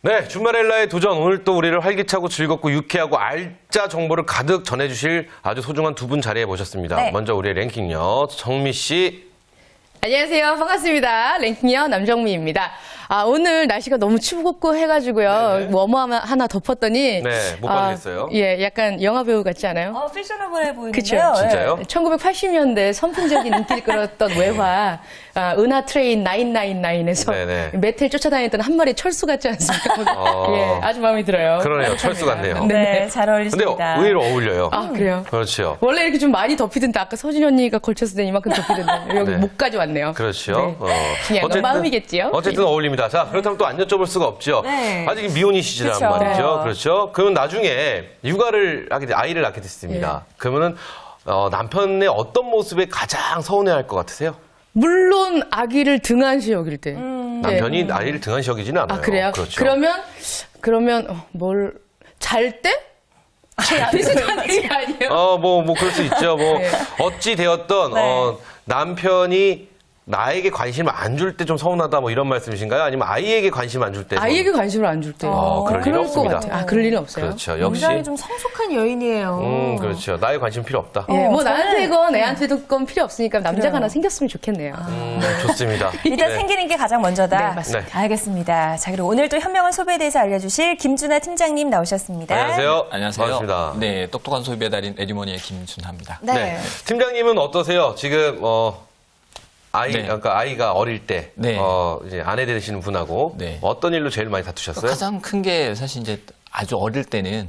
네, 주말엘라의 도전. 오늘 또 우리를 활기차고 즐겁고 유쾌하고 알짜 정보를 가득 전해주실 아주 소중한 두 분 자리에 모셨습니다. 네. 먼저 우리의 랭킹녀 정미 씨. 안녕하세요. 반갑습니다. 랭킹녀 남정미입니다. 오늘 날씨가 너무 춥고 해가지고요. 네. 워머 하나 덮었더니. 네, 못 봐주겠어요. 예, 약간 영화배우 같지 않아요? 패셔너블해 보이는데요. 그쵸? 진짜요? 1980년대 선풍적인 인기를 끌었던 외화, 은하 트레인 999에서 네네. 메텔 쫓아다녔던 한 마리 철수 같지 않습니까? 예, 아주 마음에 들어요. 그러네요. 철수 같네요. 네, 잘 근데 어울리십니다. 의외로 어울려요. 그래요? 그렇죠. 원래 이렇게 좀 많이 덮이던데 아까 서진 언니가 걸쳤을 때 이만큼 덮이던데 여기 네. 목까지 왔네요. 그렇죠. 그냥 마음이겠지요? 어쨌든 어울립니다. 자, 그렇다면 또 안 여쭤볼 수가 없죠. 네. 아직 미혼이시란 그쵸. 말이죠. 네. 그렇죠. 그러면 나중에 육아를 하게 돼, 아이를 낳게 됐습니다. 그러면은 남편의 어떤 모습에 가장 서운해할 것 같으세요? 물론 아기를 등한시 여길 때. 남편이 아이를 등한시 여기지는 않아요. 그래요? 그렇죠. 그러면 잘 때? 비슷한 얘기 아니에요? 뭐 그럴 수 있죠. 뭐 네. 어찌 되었던 네. 남편이 나에게 관심을 안 줄 때 좀 서운하다 뭐 이런 말씀이신가요? 아니면 아이에게 관심 안 줄 때? 아이에게 관심을 안 줄 때. 그럴 일은 것 없습니다. 같아요. 그럴 일은 없어요. 그렇죠. 역시 굉장히 좀 성숙한 여인이에요. 그렇죠. 나의 관심 필요 없다. 예, 뭐 저는- 나한테건 애한테도 건 필요 없으니까 남자가 그래요. 하나 생겼으면 좋겠네요. 좋습니다. 일단 네. 생기는 게 가장 먼저다. 네, 맞습니다. 네. 알겠습니다. 자, 그리고 오늘 또 현명한 소비에 대해서 알려주실 김준하 팀장님 나오셨습니다. 안녕하세요. 안녕하세요. 반갑습니다. 네, 똑똑한 소비의 달인 에리모니의 김준하입니다. 네. 팀장님은 어떠세요? 지금 네. 그러니까 아이가 어릴 때 네. 이제 아내 되시는 분하고 네. 어떤 일로 제일 많이 다투셨어요? 가장 큰 게 사실 이제 아주 어릴 때는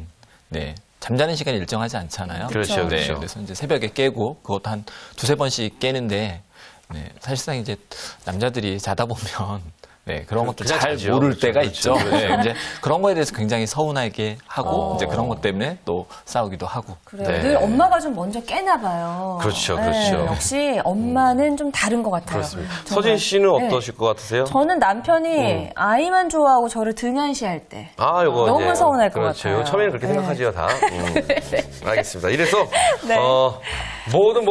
네, 잠자는 시간이 일정하지 않잖아요. 그렇죠, 네, 그렇죠. 그래서 이제 새벽에 깨고 그것도 한 두세 번씩 깨는데 네, 사실상 이제 남자들이 자다 보면 네, 그런 것도 그냥 잘 자죠. 모를 그렇죠, 때가 그렇죠, 있죠. 네, 이제 그런 거에 대해서 굉장히 서운하게 하고 이제 그런 것 때문에 또 싸우기도 하고. 그래요. 네. 늘 엄마가 좀 먼저 깨나 봐요. 그렇죠, 그렇죠. 역시 엄마는 좀 다른 것 같아요. 그렇습니다. 정말. 서진 씨는 네. 어떠실 것 같으세요? 저는 남편이 아이만 좋아하고 저를 등한시할 때. 이거 너무 이제 서운할 것 그렇죠. 같아요. 처음에는 그렇게 네. 생각하지요, 다. 알겠습니다. 이래서 네. 뭐든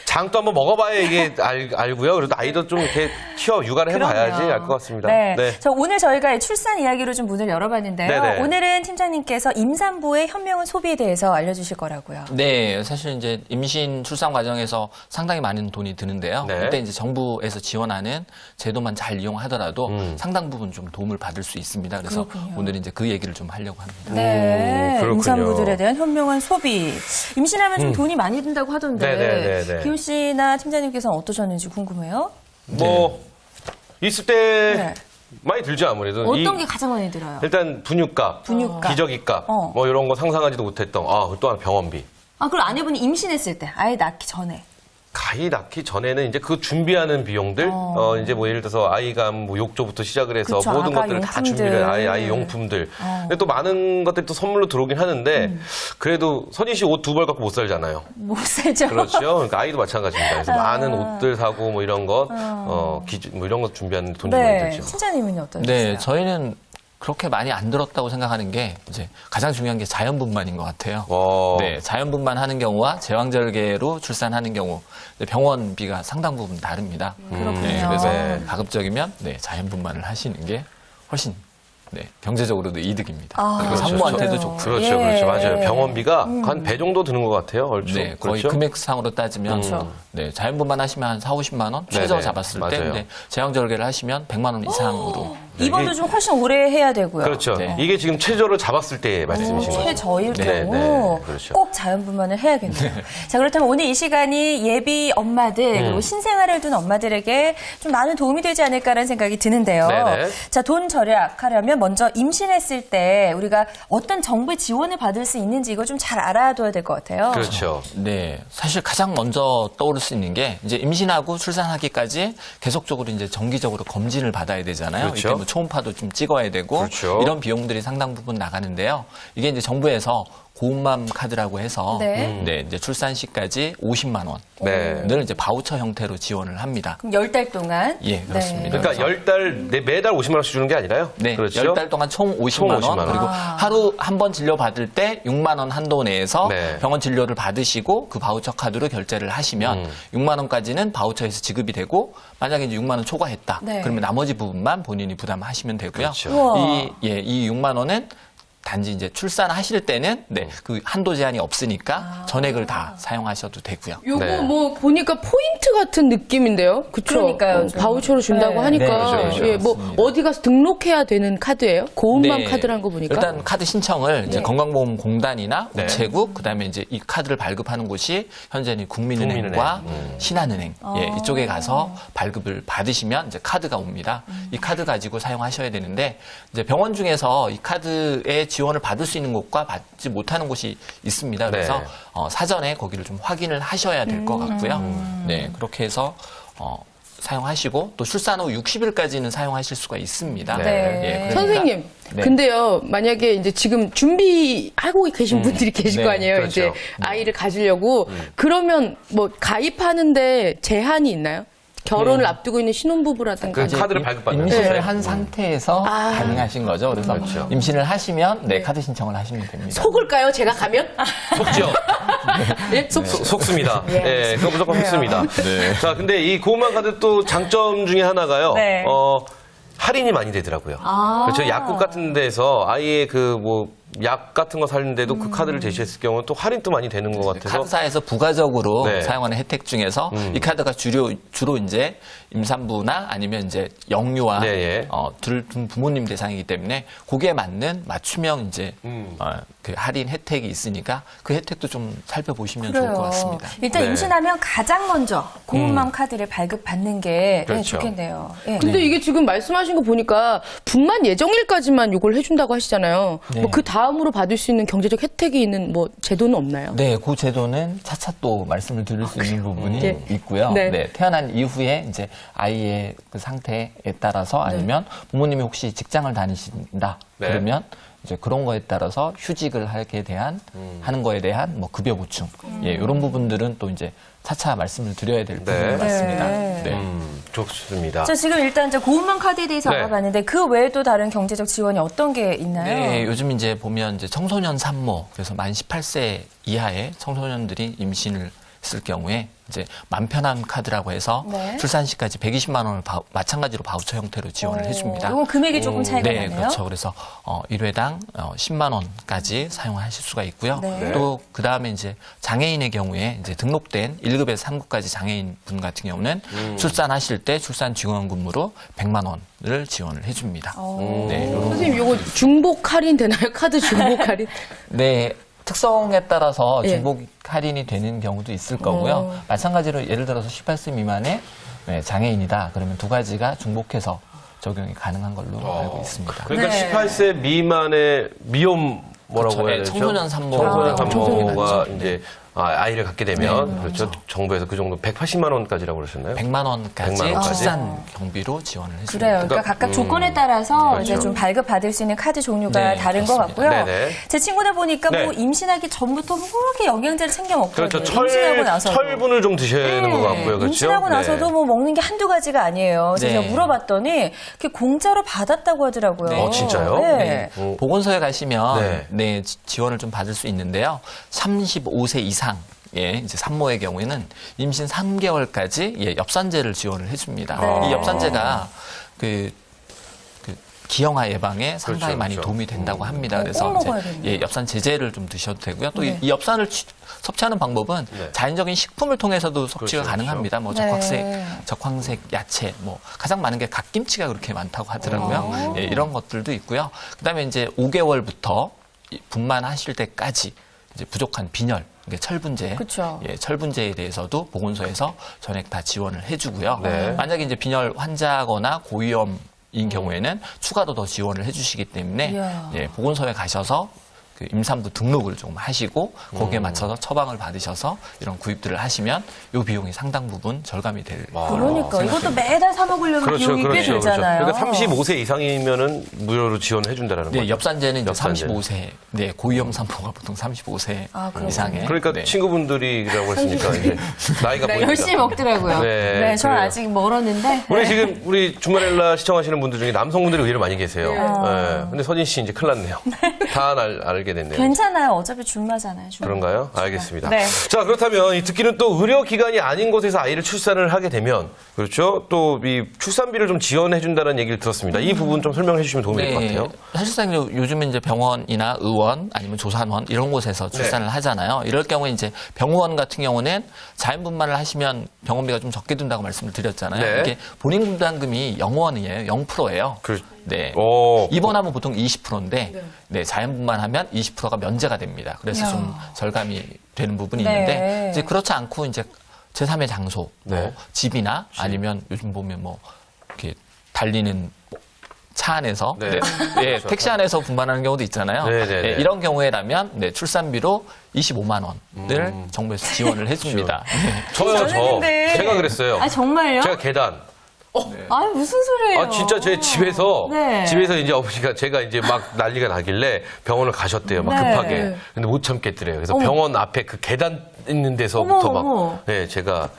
장도 한번 먹어봐야 이게 알고요. 그래도 아이도 좀 이렇게 키워 육아를 해봐야지 그럼요. 알 것 같습니다. 네. 네. 저 오늘 저희가 출산 이야기로 좀 문을 열어봤는데요. 네네. 오늘은 팀장님께서 임산부의 현명한 소비에 대해서 알려주실 거라고요. 네, 사실 이제 임신 출산 과정에서 상당히 많은 돈이 드는데요. 네. 그때 이제 정부에서 지원하는 제도만 잘 이용하더라도 상당 부분 좀 도움을 받을 수 있습니다. 그래서 그렇군요. 오늘 이제 그 얘기를 좀 하려고 합니다. 네, 그렇군요. 임산부들에 대한 현명한 소비. 임신하면 좀 돈이 많이 든다고 하던데 네네네네. 기훈 씨나 팀장님께서는 어떠셨는지 궁금해요. 있을 때 네. 많이 들죠, 아무래도. 어떤 게 가장 많이 들어요? 일단 분유값, 분유값. 기저귀값, 어. 뭐 이런 거 상상하지도 못했던, 또 하나 병원비. 그리고 아내분이 임신했을 때, 아이 낳기 전에. 가히 낳기 전에는 이제 그 준비하는 비용들, 이제 뭐 예를 들어서 아이가 뭐 욕조부터 시작을 해서 그쵸, 모든 아가 것들을 다 용품들. 준비를 아이 용품들. 근데 또 많은 것들이 또 선물로 들어오긴 하는데 그래도 선희 씨 옷 두 벌 갖고 못 살잖아요. 못 살죠. 그렇죠. 그러니까 아이도 마찬가지입니다. 그래서 많은 옷들 사고 뭐 이런 것, 뭐 이런 것 준비하는 데 돈이 많이 네, 들죠. 팀장님은요 어떠셨어요? 네, 저희는 그렇게 많이 안 들었다고 생각하는 게 이제 가장 중요한 게 자연분만인 것 같아요. 네, 자연분만 하는 경우와 제왕절개로 출산하는 경우 병원비가 상당 부분 다릅니다. 그렇군요. 네, 그래서 네. 가급적이면 자연분만을 하시는 게 훨씬 경제적으로도 이득입니다. 그리고 그렇죠. 산모한테도 좋고. 그렇죠, 예. 그렇죠. 맞아요. 병원비가 한 배 정도 드는 것 같아요. 얼추. 네, 거의 그렇죠? 금액상으로 따지면 자연분만 하시면 한 4, 50만 원 최저 네네, 잡았을 맞아요. 때 근데 제왕절개를 하시면 100만 원 이상으로 입원도 좀 훨씬 오래 해야 되고요. 그렇죠. 네. 이게 지금 최저를 잡았을 때 말씀이신 거죠. 최저일 네, 경우 네, 그렇죠. 꼭 자연분만을 해야겠네요. 자, 그렇다면 오늘 이 시간이 예비 엄마들 그리고 신생아를 둔 엄마들에게 좀 많은 도움이 되지 않을까라는 생각이 드는데요. 네네. 자, 돈 절약하려면 먼저 임신했을 때 우리가 어떤 정부의 지원을 받을 수 있는지 이거 좀 잘 알아둬야 될 것 같아요. 그렇죠. 네, 사실 가장 먼저 떠오를 수 있는 게 이제 임신하고 출산하기까지 계속적으로 이제 정기적으로 검진을 받아야 되잖아요. 그렇죠. 이때 뭐 초음파도 좀 찍어야 되고 그렇죠. 이런 비용들이 상당 부분 나가는데요. 이게 이제 정부에서 고운맘 카드라고 해서 네. 네, 이제 출산 시까지 50만 원을 네. 이제 바우처 형태로 지원을 합니다. 그럼 10달 동안? 예, 그렇습니다. 그러니까 10달 매달 50만 원씩 주는 게 아니라요? 네, 그렇죠? 10달 동안 총 50만 총 원, 50만 원. 그리고 하루 한 번 진료 받을 때 6만 원 한도 내에서 네. 병원 진료를 받으시고 그 바우처 카드로 결제를 하시면 6만 원까지는 바우처에서 지급이 되고 만약에 이제 6만 원 초과했다. 네. 그러면 나머지 부분만 본인이 부담하시면 되고요. 그렇죠. 우와. 이 6만 원은 단지 이제 출산하실 때는 네, 그 한도 제한이 없으니까 전액을 다 사용하셔도 되고요. 요거 네. 뭐 보니까 포인트 같은 느낌인데요. 그쵸? 그러니까요, 좀. 바우처로 준다고 네. 하니까 네, 그렇죠, 그렇죠. 예, 뭐 맞습니다. 어디 가서 등록해야 되는 카드예요? 고운맘 카드라는 거 보니까. 일단 카드 신청을 이제 네. 건강보험공단이나 네. 우체국 그다음에 이제 이 카드를 발급하는 곳이 현재는 국민은행과 신한은행 예, 이쪽에 가서 발급을 받으시면 이제 카드가 옵니다. 이 카드 가지고 사용하셔야 되는데 이제 병원 중에서 이 카드의 지원을 받을 수 있는 곳과 받지 못하는 곳이 있습니다. 그래서 네. 사전에 거기를 좀 확인을 하셔야 될 것 같고요. 네, 그렇게 해서 사용하시고 또 출산 후 60일까지는 사용하실 수가 있습니다. 네. 예, 그러니까- 선생님, 네. 근데요, 만약에 이제 지금 준비하고 계신 분들이 계실 네, 거 아니에요? 그렇죠. 이제 아이를 가지려고. 그러면 뭐 가입하는데 제한이 있나요? 결혼을 앞두고 있는 신혼부부라든가. 그 카드를 발급받는 임신을 거죠. 한 상태에서 가능하신 거죠. 그래서 그렇죠. 임신을 하시면 네, 카드 신청을 하시면 됩니다. 속을까요? 제가 가면? 속죠? 예? 속습니다. 예, 그거 무조건 속습니다. 네. 자, 근데 이 고운맘 카드 또 장점 중에 하나가요. 네. 할인이 많이 되더라고요. 그렇죠. 약국 같은 데서 아이의 그 뭐 약 같은 거 사는데도 그 카드를 제시했을 경우는 또 할인도 많이 되는 것 같아서. 카드사에서 부가적으로 네. 사용하는 혜택 중에서 이 카드가 주로 이제 임산부나 아니면 이제 영유아 네, 예. 둘 부모님 대상이기 때문에 거기에 맞는 맞춤형 이제 그 할인 혜택이 있으니까 그 혜택도 좀 살펴보시면 좋을 것 같습니다. 일단 네. 임신하면 가장 먼저 고운맘 카드를 발급받는 게 그렇죠. 좋겠네요. 예. 근데 이게 지금 말씀하신 거 보니까 분만 예정일까지만 이걸 해준다고 하시잖아요. 네. 뭐 그 다음으로 받을 수 있는 경제적 혜택이 있는 뭐 제도는 없나요? 네, 그 제도는 차차 또 말씀을 드릴 수 있는 부분이 네. 있고요. 네. 네, 태어난 이후에 이제 아이의 그 상태에 따라서 아니면 부모님이 혹시 직장을 다니신다 네. 그러면 이제 그런 거에 따라서 휴직을 하게 대한 하는 거에 대한 뭐 급여 보충 예, 이런 부분들은 또 이제 차차 말씀을 드려야 될 부분인 것 같습니다. 네. 네. 좋습니다. 자, 지금 일단 이제 고운맘 카드에 대해서 네. 알아봤는데 그 외에 또 다른 경제적 지원이 어떤 게 있나요? 네, 요즘 이제 보면 이제 청소년 산모, 그래서 만 18세 이하의 청소년들이 임신을 했을 경우에 이제 맘편함 카드라고 해서 네. 출산 시까지 120만 원을 마찬가지로 바우처 형태로 지원을 해줍니다. 이건 금액이 조금 차이가 네, 나네요. 그렇죠. 그래서 1회당 10만 원까지 사용하실 수가 있고요. 네. 또 그 다음에 이제 장애인의 경우에 이제 등록된 1급에서 3급까지 장애인 분 같은 경우는 출산하실 때 출산 지원금으로 100만 원을 지원을 해줍니다. 네, 요런 선생님, 요거 중복 할인 되나요? 카드 중복 할인? 네, 특성에 따라서 예. 중복 할인이 되는 경우도 있을 거고요. 마찬가지로 예를 들어서 18세 미만의 네, 장애인이다. 그러면 두 가지가 중복해서 적용이 가능한 걸로 알고 있습니다. 그러니까 네. 18세 미만의 미혼 뭐라고 그렇죠. 해야 네, 되죠? 청소년 산모. 청소년 청소년이 산모가 맞죠. 이제 아이를 갖게 되면 그렇죠. 정부에서 그 정도 180만 원까지라고 그러셨나요? 100만 원까지 100만 원까지? 출산 경비로 지원을 해줍니다. 그래요. 그러니까 각각 조건에 따라서 그렇죠. 이제 좀 발급 받을 수 있는 카드 종류가 네, 다른 것 그렇습니다. 같고요. 네네. 제 친구들 보니까 네. 뭐 임신하기 전부터 뭐 그렇게 영양제를 챙겨 먹거든요. 그렇죠. 임신하고 나서도. 철분을 좀 드셔야 하는 것 같고요. 그렇죠? 임신하고 나서도 네. 뭐 먹는 게 한두 가지가 아니에요. 그래서 네. 제가 물어봤더니 그게 공짜로 받았다고 하더라고요. 네. 진짜요? 네. 보건소에 가시면 네. 지원을 좀 받을 수 있는데요. 35세 이상 이제 산모의 경우에는 임신 3개월까지 엽산제를 지원을 해줍니다. 네. 이 엽산제가 그 기형아 예방에 상당히 그렇죠, 많이 그렇죠. 도움이 된다고 합니다. 꼭 그래서 먹어야겠네요. 엽산 제제를 좀 드셔도 되고요. 또 네. 이 엽산을 섭취하는 방법은 네. 자연적인 식품을 통해서도 섭취가 그렇죠, 가능합니다. 뭐 네. 적황색 야채, 뭐 가장 많은 게 갓김치가 그렇게 많다고 하더라고요. 예, 이런 것들도 있고요. 그다음에 이제 5개월부터 분만하실 때까지 이제 부족한 빈혈, 이게 철분제, 그쵸. 철분제에 대해서도 보건소에서 전액 다 지원을 해주고요. 네. 만약에 이제 빈혈 환자거나 고위험인 경우에는 추가로 더 지원을 해주시기 때문에 이야. 보건소에 가셔서 그 임산부 등록을 좀 하시고 거기에 맞춰서 처방을 받으셔서 이런 구입들을 하시면 요 비용이 상당 부분 절감이 될. 그러니까 이것도 매달 사 먹으려면 비용이 꽤 들잖아요. 그러니까 35세 이상이면은 무료로 지원해 준다라는 네, 거죠. 엽산제는 이제 엽산제는. 35세, 네, 고위험 산모가 보통 35세 그렇군요. 이상의. 그러니까 네. 친구분들이라고 했으니까 이제 나이가 보입니다. 열심히 먹더라고요. 네, 네, 저는 그래요. 아직 멀었는데. 우리 지금 우리 주말엘라 시청하시는 분들 중에 남성분들이 의외로 많이 계세요. 네. 근데 서진 씨 이제 큰일 났네요. 다 알게 됐네요. 괜찮아요. 어차피 준마잖아요. 준마. 그런가요? 알겠습니다. 네. 자, 그렇다면 이 듣기는 또 의료기관이 아닌 곳에서 아이를 출산을 하게 되면, 그렇죠? 또 이 출산비를 좀 지원해준다는 얘기를 들었습니다. 이 부분 좀 설명해 주시면 도움이 될 것 같아요. 사실상 요즘은 이제 병원이나 의원 아니면 조산원 이런 곳에서 출산을 하잖아요. 이럴 경우에 이제 병원 같은 경우는 자연분만을 하시면 병원비가 좀 적게 든다고 말씀을 드렸잖아요. 네. 이게 본인 분담금이 0원이에요. 0%예요. 네. 오. 입원하면 보통 20%인데 네, 자연분만하면 20%가 면제가 됩니다. 그래서 좀 절감이 되는 부분이 네. 있는데 이제 그렇지 않고 이제 제3의 장소, 네. 뭐 집이나 아니면 요즘 보면 뭐 이렇게 달리는 차 안에서 네. 네. 네, 택시 안에서 분만하는 경우도 있잖아요. 네, 네, 네. 이런 경우에라면 네, 출산비로 25만 원을 정부에서 지원을 해줍니다. 저요, 근데- 제가 그랬어요. 아, 정말요? 제가 계단. 아, 무슨 소리예요? 아, 진짜 제 집에서, 네. 집에서 이제 어머니가 제가 이제 막 난리가 나길래 병원을 가셨대요. 막 네. 급하게. 근데 못 참겠더래요. 그래서 병원 앞에 그 계단 있는 데서부터 어머, 막, 어머. 네, 제가.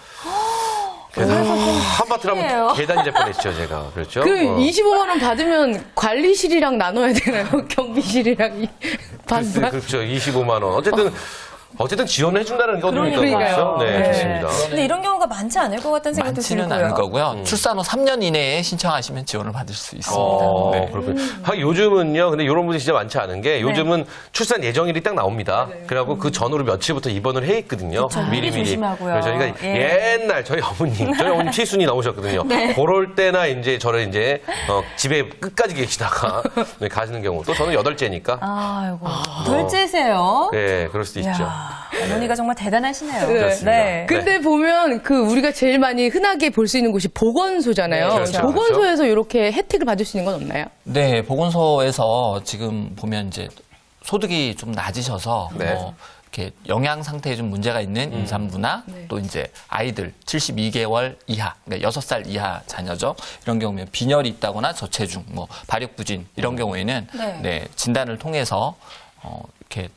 그래서 한바트를 심해요. 하면 계단이 될 뻔했죠, 제가. 그렇죠? 그 25만 원 받으면 관리실이랑 나눠야 되나요? 경비실이랑 반반? 그렇죠. 25만 원. 어쨌든 지원해 준다는 게 어딥니까? 그러니까요. 그렇죠? 네, 네. 좋습니다. 근데 이런 경우가 많지 않을 것 같다는 생각도 많지는 들고요. 않을 거고요. 출산 후 3년 이내에 신청하시면 지원을 받을 수 있습니다. 네. 그렇군요. 하긴 요즘은요, 근데 이런 분들이 진짜 많지 않은 게 요즘은 출산 예정일이 딱 나옵니다. 그래갖고 그 전후로 며칠부터 입원을 해 있거든요. 미리 조심하고요. 그래서 저희가 옛날 저희 어머님 칠순이 나오셨거든요. 그럴 때나 이제 저를 이제 집에 끝까지 계시다가 네, 가시는 경우. 또 저는 8째니까. 아이고. 둘째세요? 네, 그럴 수도 있죠. 이야, 어머니가 정말 대단하시네요. 그렇습니다. 네. 근데 보면 그 우리가 제일 많이 흔하게 볼 수 있는 곳이 보건소잖아요. 네, 그렇죠. 보건소에서 이렇게 혜택을 받을 수 있는 건 없나요? 네, 보건소에서 지금 보면 이제 소득이 좀 낮으셔서 네. 뭐 이렇게 영양 상태에 좀 문제가 있는 임산부나 또 이제 아이들 72개월 이하, 그러니까 6살 이하 자녀죠. 이런 경우면 빈혈이 있다거나 저체중, 뭐 발육부진 이런 경우에는 네. 네, 진단을 통해서 이렇게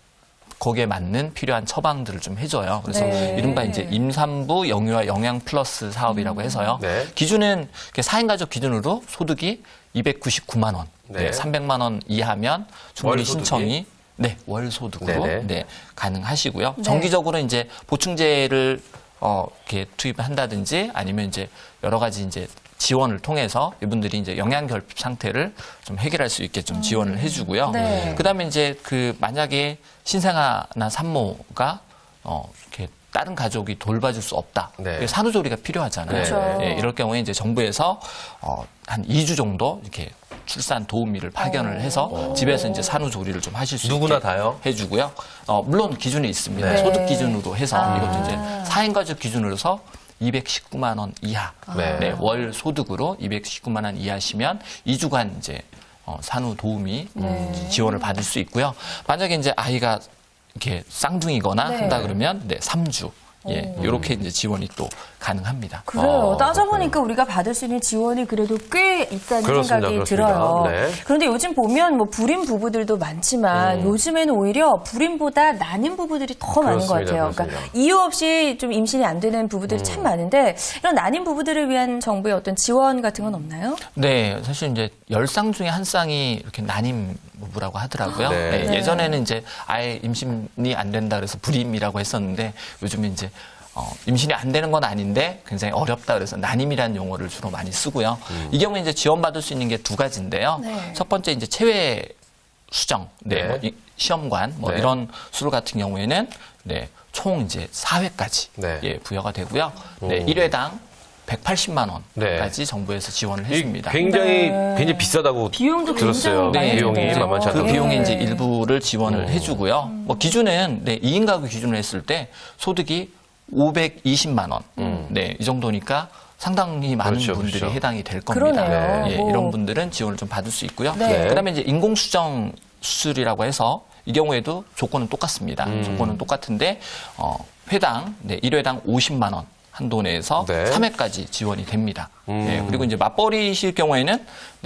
거기에 맞는 필요한 처방들을 좀 해줘요. 그래서 네. 이른바 이제 임산부 영유아 영양 플러스 사업이라고 해서요. 네. 기준은 4인 가족 기준으로 소득이 299만 원, 네. 네, 300만 원 이하면 충분히 월 소득이? 신청이 네, 월 소득으로 네네. 네, 가능하시고요. 정기적으로 이제 보충제를 이렇게 투입한다든지 아니면 이제 여러 가지 이제 지원을 통해서 이분들이 이제 영양 결핍 상태를 좀 해결할 수 있게 좀 지원을 해주고요. 네. 그다음에 이제 그 만약에 신생아나 산모가 이렇게 다른 가족이 돌봐줄 수 없다. 네. 산후조리가 필요하잖아요. 그렇죠. 예, 이럴 경우에 이제 정부에서 한 2주 정도 이렇게 출산 도우미를 파견을 해서 집에서 이제 산후조리를 좀 하실 수 누구나 있게 다요? 해주고요. 물론 기준이 있습니다. 네. 소득 기준으로 해서 이것도 이제 4인 가족 기준으로 해서 219만 원 이하, 네. 네, 월 소득으로 219만 원 이하시면 2주간 이제 산후 도우미 지원을 받을 수 있고요. 만약에 이제 아이가 이렇게 쌍둥이거나 네. 한다 그러면 네, 3주. 예, 이렇게 이제 지원이 또 가능합니다. 그래요. 따져보니까 우리가 받을 수 있는 지원이 그래도 꽤 있다는 그렇습니다. 생각이 그렇습니다. 들어요. 네. 그런데 요즘 보면 뭐 불임 부부들도 많지만 요즘에는 오히려 불임보다 난임 부부들이 더 많은 것 그렇습니다. 같아요. 그렇습니다. 그러니까 이유 없이 좀 임신이 안 되는 부부들이 참 많은데 이런 난임 부부들을 위한 정부의 어떤 지원 같은 건 없나요? 네, 사실 이제 10쌍 중에 한 쌍이 이렇게 난임 부부라고 하더라고요. 네. 네, 예전에는 이제 아예 임신이 안 된다 그래서 불임이라고 했었는데 요즘은 이제 임신이 안 되는 건 아닌데 굉장히 어렵다 그래서 난임이라는 용어를 주로 많이 쓰고요. 이 경우에 이제 지원받을 수 있는 게 두 가지인데요. 네. 첫 번째 이제 체외 수정, 네, 네. 뭐 시험관, 뭐 네. 이런 수술 같은 경우에는 네, 총 이제 4회까지 네. 예, 부여가 되고요. 네, 1회당 180만 네. 원까지 정부에서 지원을 이 해줍니다. 굉장히 비싸다고 비용도 들었어요. 굉장히 많이 비용이 들죠. 만만치 그 않다고. 비용의 이제 일부를 지원을 해주고요. 뭐 기준은 네, 2인 가구 기준으로 했을 때 소득이 520만 원. 네, 이 정도니까 상당히 많은 그렇죠, 분들이 그렇죠. 해당이 될 겁니다. 그러네요. 예, 뭐. 이런 분들은 지원을 좀 받을 수 있고요. 네. 그다음에 이제 인공수정 수술이라고 해서 이 경우에도 조건은 똑같습니다. 조건은 똑같은데 회당 1회당 50만 원 한도 내에서 네. 3회까지 지원이 됩니다. 네, 그리고 이제 맞벌이실 경우에는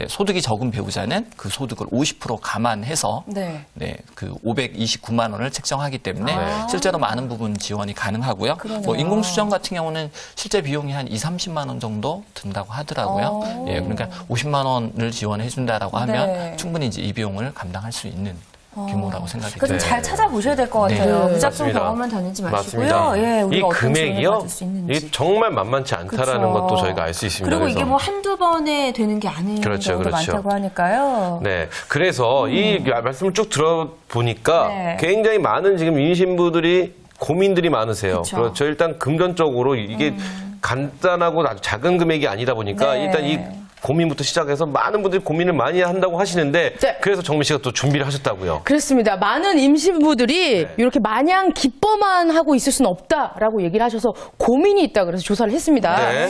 소득이 적은 배우자는 그 소득을 50% 감안해서 네. 그 529만 원을 책정하기 때문에 실제로 많은 부분 지원이 가능하고요. 그러네요. 뭐 인공수정 같은 경우는 실제 비용이 한 2, 30만 원 정도 든다고 하더라고요. 예, 그러니까 50만 원을 지원해 준다라고 하면 네. 충분히 이제 이 비용을 감당할 수 있는 규모라고 생각이 그러니까 좀 듭니다. 잘 찾아보셔야 될 것 같아요. 네. 무작정 맞습니다. 경험만 다니지 마시고요. 맞습니다. 예, 이 우리가 어떤 지원을 금액이요, 받을 수 있는지. 이게 정말 만만치 않다라는 그쵸. 것도 저희가 알 수 있습니다. 그리고 이게 그래서. 뭐 한두 번에 되는 게 아닌 그렇죠, 경우도 그렇죠. 많다고 하니까요. 네. 그래서 이 말씀을 쭉 들어보니까 네. 굉장히 많은 지금 임신부들이 고민들이 많으세요. 그쵸. 그렇죠. 일단 금전적으로 이게 간단하고 아주 작은 금액이 아니다 보니까 네. 일단 이 고민부터 시작해서 많은 분들이 고민을 많이 한다고 하시는데 네. 그래서 정민 씨가 또 준비를 하셨다고요. 그렇습니다. 많은 임신부들이 네. 이렇게 마냥 기뻐만 하고 있을 수는 없다라고 얘기를 하셔서 고민이 있다 그래서 조사를 했습니다. 네.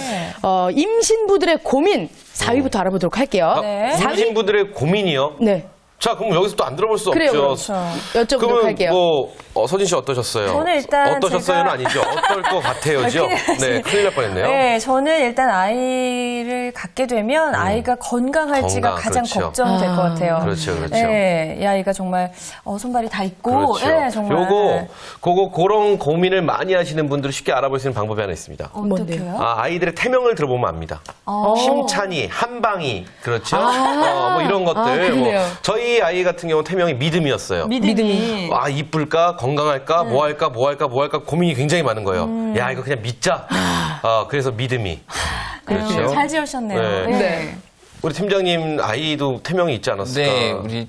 임신부들의 고민 4위부터 알아보도록 할게요. 네. 4위? 임신부들의 고민이요. 네. 자, 그럼 여기서 또 안 들어볼 수 그래요, 없죠. 그렇죠. 여쭤보도록 그러면 할게요. 서진 씨 어떠셨어요? 저는 일단 어떠셨어요는 제가- 아니죠. 어떨 것 같아요죠. 네, 큰일 날 뻔했네요. 네, 저는 일단 아이를 갖게 되면 아이가 건강할지가 건강, 가장 그렇죠. 걱정이 될 것 같아요. 그렇죠, 그렇죠. 네, 이 아이가 정말 손발이 다 있고, 그렇죠. 네, 정말. 그런 고민을 많이 하시는 분들을 쉽게 알아볼 수 있는 방법이 하나 있습니다. 어떻게요? 아이들의 태명을 들어보면 압니다. 심찬이, 한방이, 그렇죠? 뭐 이런 것들. 그러네요. 저희 아이 같은 경우는 태명이 믿음이었어요. 믿음이. 이쁠까, 건강할까, 네. 뭐 할까 고민이 굉장히 많은 거예요. 야, 이거 그냥 믿자. 그래서 믿음이. 그렇죠. 잘 지으셨네요. 네. 네. 우리 팀장님 아이도 태명이 있지 않았을까? 네, 우리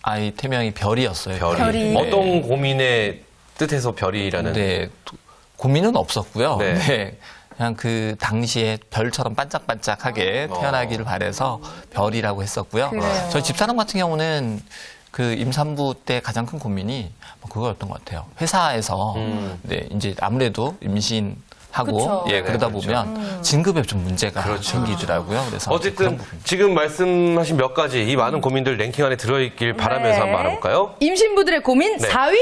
아이 태명이 별이었어요. 별이. 어떤 고민의 뜻에서 별이라는? 네, 고민은 없었고요. 네. 네. 그냥 그 당시에 별처럼 반짝반짝하게 태어나기를 바래서 별이라고 했었고요. 그래요. 저희 집사람 같은 경우는 그 임산부 때 가장 큰 고민이 그거였던 것 같아요. 회사에서 네, 이제 아무래도 임신하고 그쵸. 예, 그러다 그렇죠. 보면 진급에 좀 문제가 생기더라고요. 그래서 그런 어쨌든 부분. 지금 말씀하신 몇 가지 이 많은 고민들 랭킹 안에 들어있길 바라면서 네. 한번 알아볼까요? 임신부들의 고민 네. 4위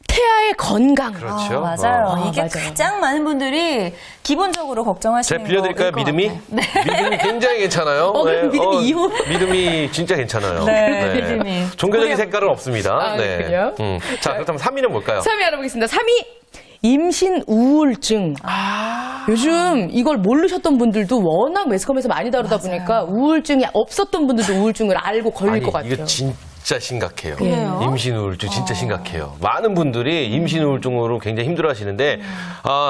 태아의 건강. 그렇죠. 맞아요. 이게 맞아요. 가장 많은 분들이 기본적으로 걱정하시는 제가 빌려드릴까요? 거일 것 믿음이? 같아요. 믿음이 굉장히 괜찮아요. 그럼 믿음이 이호? 믿음이 진짜 괜찮아요. 네, 믿음이. 종교적인 색깔은 없습니다. 그래요? 자, 그렇다면 3위는 뭘까요? 3위 알아보겠습니다. 3위 임신 우울증. 요즘 이걸 모르셨던 분들도 워낙 매스컴에서 많이 다루다 보니까 우울증이 없었던 분들도 우울증을 알고 걸릴 것 같아요. 이거 진짜 심각해요. 그래요? 임신 우울증 진짜 심각해요. 많은 분들이 임신 우울증으로 굉장히 힘들어하시는데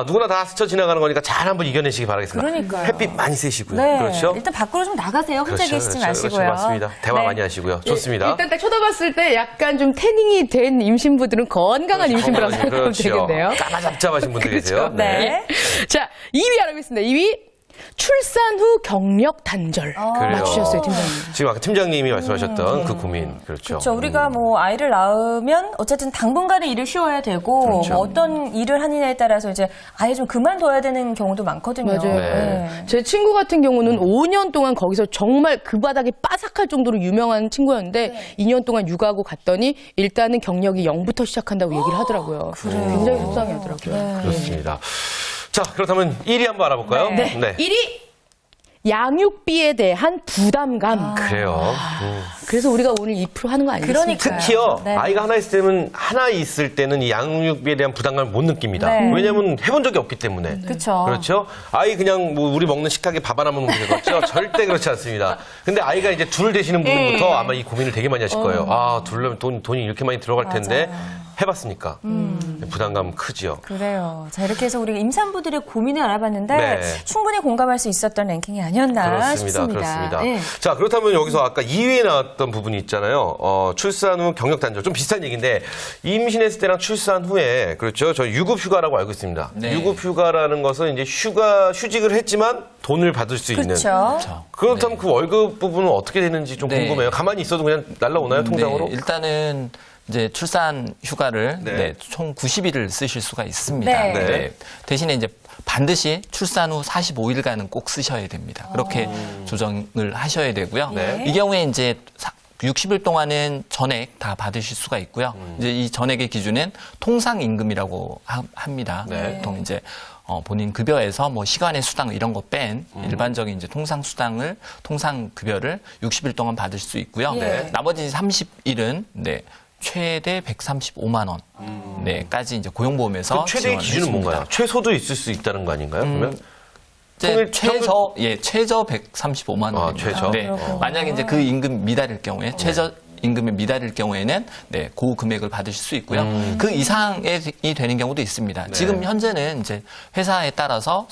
누구나 다 스쳐 지나가는 거니까 잘 한번 이겨내시기 바라겠습니다. 그러니까요. 햇빛 많이 쐬시고요. 네. 그렇죠? 일단 밖으로 좀 나가세요. 혼자 그렇죠, 계시지 그렇죠, 마시고요. 그렇죠, 맞습니다. 대화 네. 많이 하시고요. 좋습니다. 일단 딱 쳐다봤을 때 약간 좀 태닝이 된 임신부들은 건강한 임신부라고 생각하면 되겠네요. 까마잡잡하신 분들 계세요. 네. 자, 2위 알아보겠습니다. 2위 출산 후 경력 단절. 그래요. 맞추셨어요, 팀장님. 지금 아까 팀장님이 말씀하셨던 그 고민. 그렇죠. 그렇죠. 우리가 뭐 아이를 낳으면 어쨌든 당분간은 일을 쉬어야 되고 그렇죠. 뭐 어떤 일을 하느냐에 따라서 이제 아예 좀 그만둬야 되는 경우도 많거든요. 맞아요. 네. 제 친구 같은 경우는 5년 동안 거기서 정말 그 바닥이 빠삭할 정도로 유명한 친구였는데 2년 동안 육아하고 갔더니 일단은 경력이 0부터 시작한다고 얘기를 하더라고요. 굉장히 속상해 하더라고요. 그렇습니다. 자, 그렇다면 1위 한번 알아볼까요? 네. 1위 양육비에 대한 부담감. 그래요. 그래서 우리가 오늘 2% 하는 거 아니겠습니까? 그러니까요. 특히요, 네. 아이가 하나 있을 때는 이 양육비에 대한 부담감을 못 느낍니다. 네. 왜냐면 해본 적이 없기 때문에. 그렇죠. 그렇죠? 아이 그냥 뭐 우리 먹는 식탁에 밥 하나 먹는 게 그렇죠? 절대 그렇지 않습니다. 근데 아이가 이제 둘 되시는 분부터 아마 이 고민을 되게 많이 하실 거예요. 둘려면 돈이 이렇게 많이 들어갈 텐데 해봤으니까 부담감 크지요. 그래요. 자, 이렇게 해서 우리가 임산부들의 고민을 알아봤는데 네. 충분히 공감할 수 있었던 랭킹이 아니었나 그렇습니다. 싶습니다. 그렇습니다. 네. 자, 그렇다면 여기서 아까 2위에 나왔던 부분이 있잖아요. 출산 후 경력 단절. 좀 비슷한 얘기인데 임신했을 때랑 출산 후에 그렇죠. 저희 유급 휴가라고 알고 있습니다. 네. 유급 휴가라는 것은 이제 휴직을 했지만 돈을 받을 수 있는. 그렇죠. 그렇다면 그 월급 부분은 어떻게 되는지 좀 네. 궁금해요. 가만히 있어도 그냥 날라오나요, 통장으로? 네, 일단은 이제 출산 휴가를 네. 총 90일을 쓰실 수가 있습니다. 네. 대신에 이제 반드시 출산 후 45일간은 꼭 쓰셔야 됩니다. 그렇게 조정을 하셔야 되고요. 네. 이 경우에 이제 그 60일 동안은 전액 다 받으실 수가 있고요. 이제 이 전액의 기준은 통상임금이라고 합니다. 네. 보통 이제 본인 급여에서 뭐 시간의 수당 이런 거 뺀 일반적인 이제 통상 수당을 통상 급여를 60일 동안 받을 수 있고요. 네. 나머지 30일은 네. 최대 135만 원 네까지 이제 고용보험에서 그 최대의 지원을 기준은 해줍니다. 뭔가요? 최소도 있을 수 있다는 거 아닌가요? 그러면 이제 통일- 최저 135만 원입니다. 최저? 네. 만약에 이제 그 임금 미달일 경우에 최저 임금이 미달일 경우에는 네, 그 금액을 받으실 수 있고요. 그 이상이 되는 경우도 있습니다. 지금 현재는 이제 회사에 따라서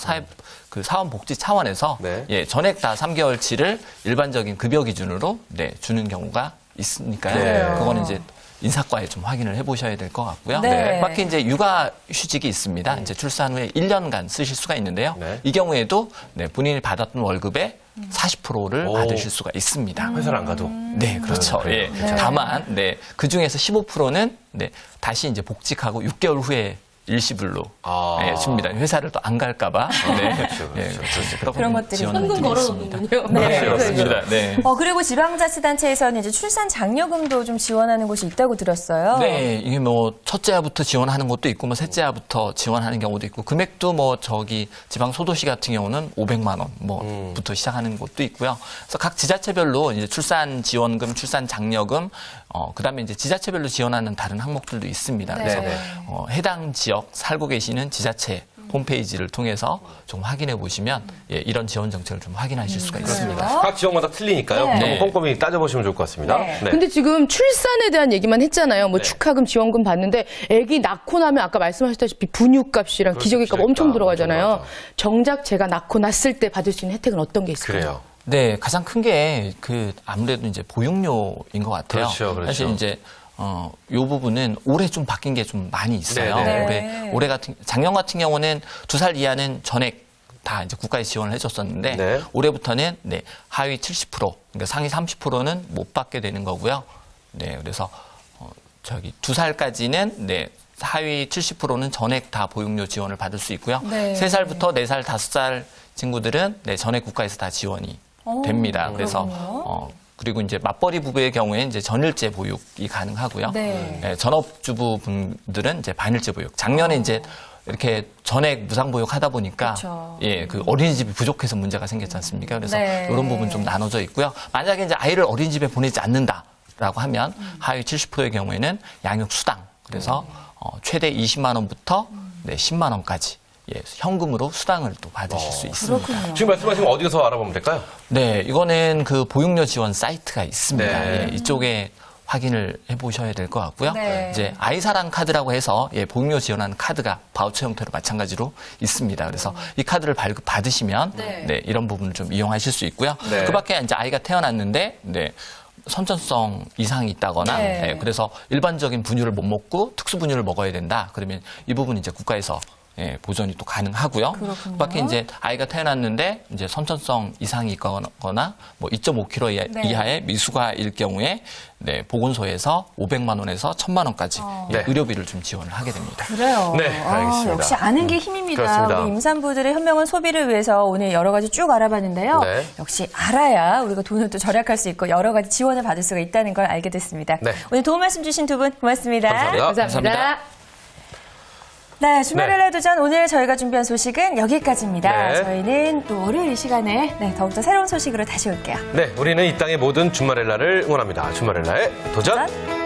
사원복지 차원에서 네. 예, 전액 다 3개월치를 일반적인 급여 기준으로 네, 주는 경우가 있으니까요. 네. 그거는 이제 인사과에 좀 확인을 해보셔야 될 것 같고요. 네. 밖에 이제 육아휴직이 있습니다. 이제 출산 후에 1년간 쓰실 수가 있는데요. 네. 이 경우에도 네, 본인이 받았던 월급의 40%를 오. 받으실 수가 있습니다. 회사를 안 가도. 네, 그렇죠. 그래요. 예. 괜찮아요. 다만, 네, 그 중에서 15%는 네, 다시 이제 복직하고 6개월 후에 일시불로 예, 줍니다. 회사를 또 안 갈까봐. 네, 그렇죠, 예, 그렇죠. 그런 것들이 지원을 현금 드리고 있습니다. 걸어놓는군요. 네. 그렇습니다. 네. 그리고 지방자치단체에서는 이제 출산 장려금도 좀 지원하는 곳이 있다고 들었어요. 네, 이게 뭐 첫째 아부터 지원하는 것도 있고 뭐 셋째 아부터 지원하는 경우도 있고 금액도 뭐 저기 지방 소도시 같은 경우는 500만 원 뭐부터 시작하는 곳도 있고요. 그래서 각 지자체별로 이제 출산 지원금, 출산 장려금, 그다음에 이제 지자체별로 지원하는 다른 항목들도 있습니다. 그래서 네. 해당 지역 살고 계시는 지자체 홈페이지를 통해서 좀 확인해 보시면 예, 이런 지원 정책을 좀 확인하실 수가 있습니다. 각 지역마다 틀리니까요. 네. 너무 꼼꼼히 따져보시면 좋을 것 같습니다. 네. 네. 근데 지금 출산에 대한 얘기만 했잖아요. 뭐 축하금, 지원금 받는데 아기 낳고 나면 아까 말씀하셨다시피 분유값이랑 기저귀값 기저귀값 엄청 들어가잖아요. 맞아. 정작 제가 낳고 났을 때 받을 수 있는 혜택은 어떤 게 있을까요? 그래요. 네, 가장 큰 게 아무래도 이제 보육료인 것 같아요. 그렇죠, 그렇죠. 사실 이제 요 부분은 올해 좀 바뀐 게 좀 많이 있어요. 네. 올해 작년 같은 경우는 2살 이하는 전액 다 이제 국가에 지원을 해줬었는데 네. 올해부터는 네, 하위 70% 그러니까 상위 30%는 못 받게 되는 거고요. 네, 그래서 2살까지는 네. 하위 70%는 전액 다 보육료 지원을 받을 수 있고요. 네. 3살부터 4살, 5살 친구들은 네, 전액 국가에서 다 지원이 됩니다. 그래서 그리고 이제 맞벌이 부부의 경우에 이제 전일제 보육이 가능하고요. 네. 예, 전업주부분들은 이제 반일제 보육. 작년에 이제 이렇게 전액 무상 보육 하다 보니까 그렇죠. 예, 그 어린이집이 부족해서 문제가 생겼지 않습니까? 그래서 네. 이런 부분 좀 나눠져 있고요. 만약에 이제 아이를 어린이집에 보내지 않는다라고 하면 하위 70%의 경우에는 양육 수당. 그래서 최대 20만 원부터 네, 10만 원까지 예, 현금으로 수당을 또 받으실 수 있습니다. 그렇군요. 지금 말씀하신 거 어디서 알아보면 될까요? 네, 이거는 그 보육료 지원 사이트가 있습니다. 네. 예, 이쪽에 확인을 해보셔야 될 것 같고요. 네. 이제 아이사랑 카드라고 해서 예, 보육료 지원하는 카드가 바우처 형태로 마찬가지로 있습니다. 그래서 이 카드를 발급받으시면 네, 이런 부분을 좀 이용하실 수 있고요. 네. 그밖에 이제 아이가 태어났는데 네, 선천성 이상이 있다거나 네. 예, 그래서 일반적인 분유를 못 먹고 특수 분유를 먹어야 된다. 그러면 이 부분 이제 국가에서 예, 보전이 또 가능하고요. 그렇군요. 그밖에 이제 아이가 태어났는데 이제 선천성 이상이 있거나 뭐 2.5kg 네. 이하의 미숙아일 경우에 네, 보건소에서 500만 원에서 1000만 원까지 네. 의료비를 좀 지원을 하게 됩니다. 그래요. 네, 알겠습니다. 역시 아는 게 힘입니다. 그렇습니다. 우리 임산부들의 현명한 소비를 위해서 오늘 여러 가지 쭉 알아봤는데요. 네. 역시 알아야 우리가 돈을 또 절약할 수 있고 여러 가지 지원을 받을 수가 있다는 걸 알게 됐습니다. 네. 오늘 도움 말씀 주신 두 분 고맙습니다. 감사합니다. 감사합니다. 네, 주말의 도전 오늘 저희가 준비한 소식은 여기까지입니다. 네. 저희는 또 월요일 이 시간에 더욱더 새로운 소식으로 다시 올게요. 네, 우리는 이 땅의 모든 주말엘라를 응원합니다. 주말엘라의 도전. 도전.